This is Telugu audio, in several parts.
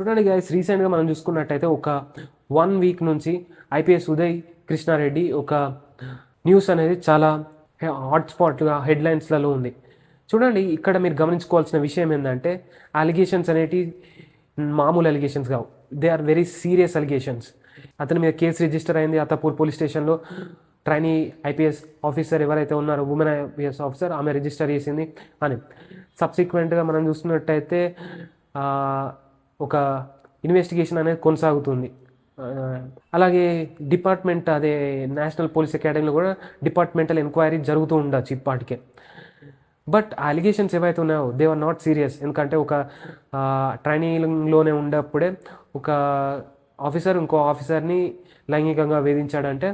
చూడండి గైస్, రీసెంట్గా మనం చూసుకున్నట్టయితే ఒక 1 వీక్ నుంచి ఐపీఎస్ ఉదయ్ కృష్ణారెడ్డి ఒక న్యూస్ అనేది చాలా హాట్స్పాట్గా హెడ్లైన్స్లలో ఉంది. చూడండి, ఇక్కడ మీరు గమనించుకోవాల్సిన విషయం ఏంటంటే అలిగేషన్స్ అనేటివి మామూలు అలిగేషన్స్ కావు. They are very serious allegations. అతని మీద కేసు రిజిస్టర్ అయింది అత్తాపూర్ పోలీస్ స్టేషన్లో. ట్రైనీ ఐపీఎస్ ఆఫీసర్ ఎవరైతే ఉన్నారో, ఉమెన్ ఐపీఎస్ ఆఫీసర్, ఆమె రిజిస్టర్ చేసింది అని. సబ్సిక్వెంట్గా మనం చూస్తున్నట్టయితే ఒక ఇన్వెస్టిగేషన్ అనేది కొనసాగుతుంది. అలాగే డిపార్ట్మెంట్, అదే నేషనల్ పోలీస్ అకాడమీలో కూడా డిపార్ట్మెంటల్ ఎంక్వైరీ జరుగుతూ ఉండొచ్చు ఇప్పటికే. బట్ ఆ అలిగేషన్స్ ఏవైతే ఉన్నాయో దే ఆర్ నాట్ సీరియస్. ఎందుకంటే ఒక ట్రైనింగ్లోనే ఉండప్పుడే ఒక ఆఫీసర్ ఇంకో ఆఫీసర్ని లైంగికంగా వేధించాడంటే,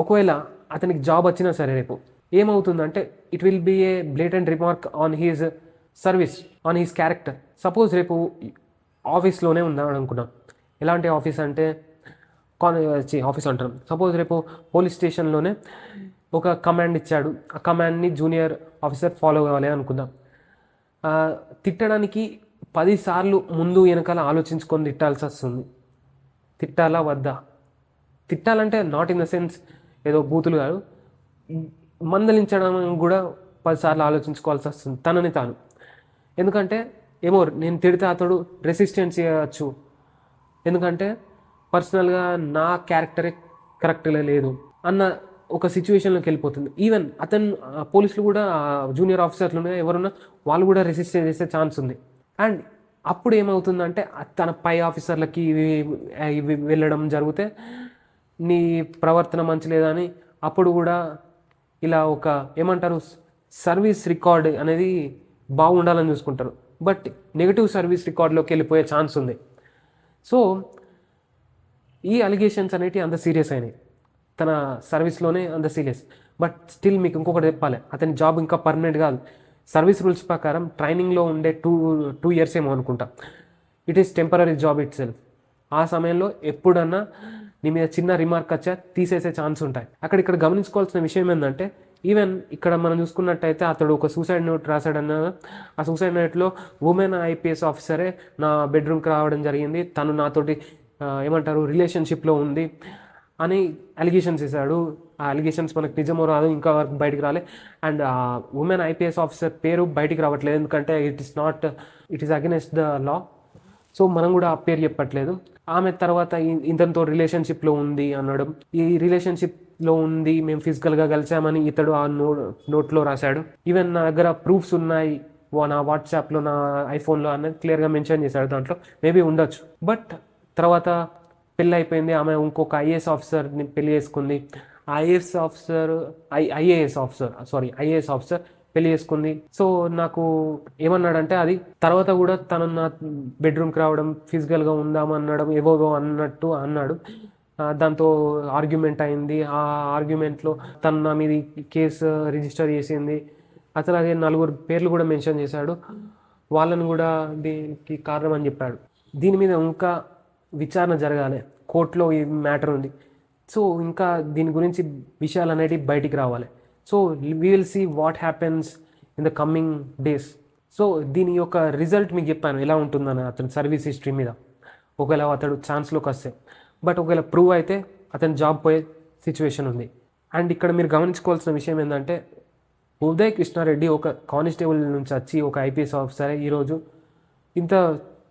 ఒకవేళ అతనికి జాబ్ వచ్చినా సరే రేపు ఏమవుతుందంటే it will be a blatant remark on his service, on his character. Suppose రేపు ఆఫీస్లోనే ఉన్నాడు అనుకున్నాం. ఎలాంటి ఆఫీస్ అంటే ఆఫీస్ అంటాం. సపోజ్ రేపు పోలీస్ స్టేషన్లోనే ఒక కమాండ్ ఇచ్చాడు. ఆ కమాండ్ని జూనియర్ ఆఫీసర్ ఫాలో కావాలి అనుకుందాం. తిట్టడానికి 10 సార్లు ముందు వెనకాల ఆలోచించుకొని తిట్టాల్సి వస్తుంది. తిట్టాలా వద్దా? తిట్టాలంటే నాట్ ఇన్ ద సెన్స్ ఏదో బూతులు కాదు, మందలించడం కూడా 10 సార్లు ఆలోచించుకోవాల్సి వస్తుంది తనని తాను. ఎందుకంటే ఏమో నేను తిడితే అతడు రెసిస్టెన్స్ చేయవచ్చు, ఎందుకంటే పర్సనల్గా నా క్యారెక్టరే కరెక్ట్గా లేదు అన్న ఒక సిచ్యువేషన్లోకి వెళ్ళిపోతుంది. ఈవెన్ అతను పోలీసులు కూడా జూనియర్ ఆఫీసర్లు ఎవరున్నా వాళ్ళు కూడా రెసిస్ట్ చేసే ఛాన్స్ ఉంది. అండ్ అప్పుడు ఏమవుతుందంటే తన పై ఆఫీసర్లకి ఇవి వెళ్ళడం జరిగితే నీ ప్రవర్తన మంచి లేదని అప్పుడు కూడా ఇలా ఒక ఏమంటారు సర్వీస్ రికార్డ్ అనేది బాగుండాలని చూసుకుంటారు. బట్ నెగిటివ్ సర్వీస్ రికార్డులోకి వెళ్ళిపోయే ఛాన్స్ ఉంది. సో ఈ అలిగేషన్స్ అనేటివి అంత సీరియస్ అయినాయి, తన సర్వీస్లోనే అంత సీరియస్. బట్ స్టిల్ మీకు ఇంకొకటి చెప్పాలి, అతని జాబ్ ఇంకా పర్మనెంట్ కాదు. సర్వీస్ రూల్స్ ప్రకారం ట్రైనింగ్లో ఉండే టూ ఇయర్స్ ఏమో అనుకుంటా. It is temporary job it self. ఆ సమయంలో ఎప్పుడన్నా నీ మీద చిన్న రిమార్క్ వచ్చా తీసేసే ఛాన్స్ ఉంటాయి. ఇక్కడ గమనించుకోవాల్సిన విషయం ఏంటంటే, ఈవెన్ ఇక్కడ మనం చూసుకున్నట్టయితే అతడు ఒక సూసైడ్ నోట్ రాశాడన్న. ఆ సూసైడ్ నోట్లో ఉమెన్ ఐపీఎస్ ఆఫీసరే నా బెడ్రూమ్కి రావడం జరిగింది, తను నాతోటి ఏమంటారు రిలేషన్షిప్లో ఉంది అని అలిగేషన్స్ వేశాడు. ఆ అలిగేషన్స్ మనకు నిజమో రాదు ఇంకా వరకు బయటికి రాలే. అండ్ ఆ ఉమెన్ ఐపీఎస్ ఆఫీసర్ పేరు బయటికి రావట్లేదు, ఎందుకంటే it is against the law. So మనం కూడా ఆ పేరు చెప్పట్లేదు. ఆమె తర్వాత ఇతనితో రిలేషన్షిప్లో ఉంది అనడం, ఈ రిలేషన్షిప్లో ఉంది మేము ఫిజికల్గా కలిసామని ఇతడు ఆ నోట్లో రాశాడు. ఈవెన్ నా దగ్గర ప్రూఫ్స్ ఉన్నాయి నా వాట్సాప్లో, నా ఐఫోన్లో అన్నది క్లియర్గా మెన్షన్ చేశాడు. దాంట్లో మేబీ ఉండొచ్చు. బట్ తర్వాత పెళ్ళి అయిపోయింది, ఆమె ఇంకొక ఐఏఎస్ ఆఫీసర్ని పెళ్లి చేసుకుంది. ఐఏఎస్ ఆఫీసర్ పెళ్లి చేసుకుంది. సో నాకు ఏమన్నాడంటే, అది తర్వాత కూడా తను నా బెడ్రూమ్కి రావడం, ఫిజికల్గా ఉందామనడం ఏవోవో అన్నట్టు అన్నాడు. దాంతో ఆర్గ్యుమెంట్ అయింది. ఆ ఆర్గ్యుమెంట్లో తను నా మీద కేసు రిజిస్టర్ చేసింది. అట్లాగే 4 పేర్లు కూడా మెన్షన్ చేశాడు. వాళ్ళని కూడా దీనికి కారణం అని చెప్పాడు. దీని మీద ఇంకా విచారణ జరగాలి, కోర్టులో ఈ మ్యాటర్ ఉంది. సో ఇంకా దీని గురించి విషయాలు అనేటివి బయటికి రావాలి. So we will see what happens in the coming days. So దీని యొక్క రిజల్ట్ మీకు చెప్పాను ఎలా ఉంటుందని అతని సర్వీస్ హిస్టరీ మీద. ఒకవేళ అతడు ఛాన్స్లోకి వస్తే, బట్ ఒకవేళ ప్రూవ్ అయితే అతని జాబ్ పోయే సిచ్యువేషన్ ఉంది. అండ్ ఇక్కడ మీరు గమనించుకోవాల్సిన విషయం ఏంటంటే, ఉదయ్ కృష్ణారెడ్డి ఒక కానిస్టేబుల్ నుంచి వచ్చి ఒక ఐపీఎస్ ఆఫీసరే ఈరోజు ఇంత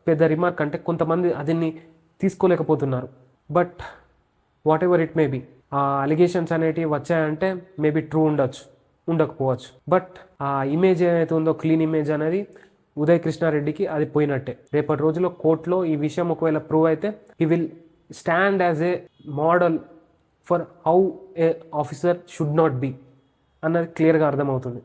పెద్ద రిమార్క్ అంటే కొంతమంది అదిని తీసుకోలేకపోతున్నారు. But whatever it may be, ఆ అలిగేషన్స్ అనేటివి వచ్చాయంటే మేబీ ట్రూ ఉండొచ్చు, ఉండకపోవచ్చు. బట్ ఆ ఇమేజ్ ఏదైతే ఉందో క్లీన్ ఇమేజ్ అనేది ఉదయ్ కృష్ణారెడ్డికి అది పోయినట్టే. రేపటి రోజుల్లో కోర్టులో ఈ విషయం ఒకవేళ ప్రూవ్ అయితే he will stand as a model for how a officer should not be అన్నది క్లియర్గా అర్థమవుతుంది.